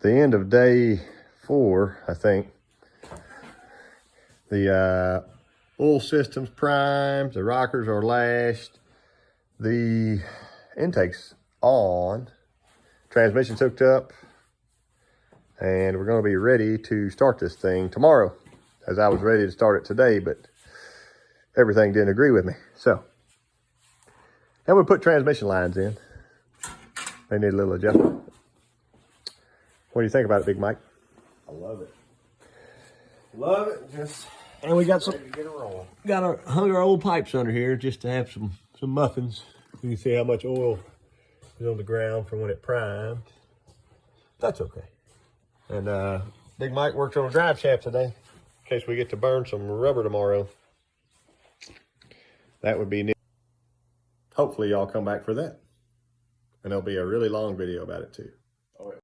the end of day 4, I think. The oil system's primed, the rockers are lashed, the intake's on, transmission's hooked up, and we're going to be ready to start this thing tomorrow, as I was ready to start it today, but everything didn't agree with me. So, I'm going to put transmission lines in. They need a little adjustment. What do you think about it, Big Mike? I love it. Love it. Just and we got some. get it rolling. Hung our old pipes under here just to have some muffins. You can see how much oil is on the ground from when it primed. That's okay. And Big Mike worked on a drive shaft today in case we get to burn some rubber tomorrow. That would be neat. Hopefully y'all come back for that. And there'll be a really long video about it too.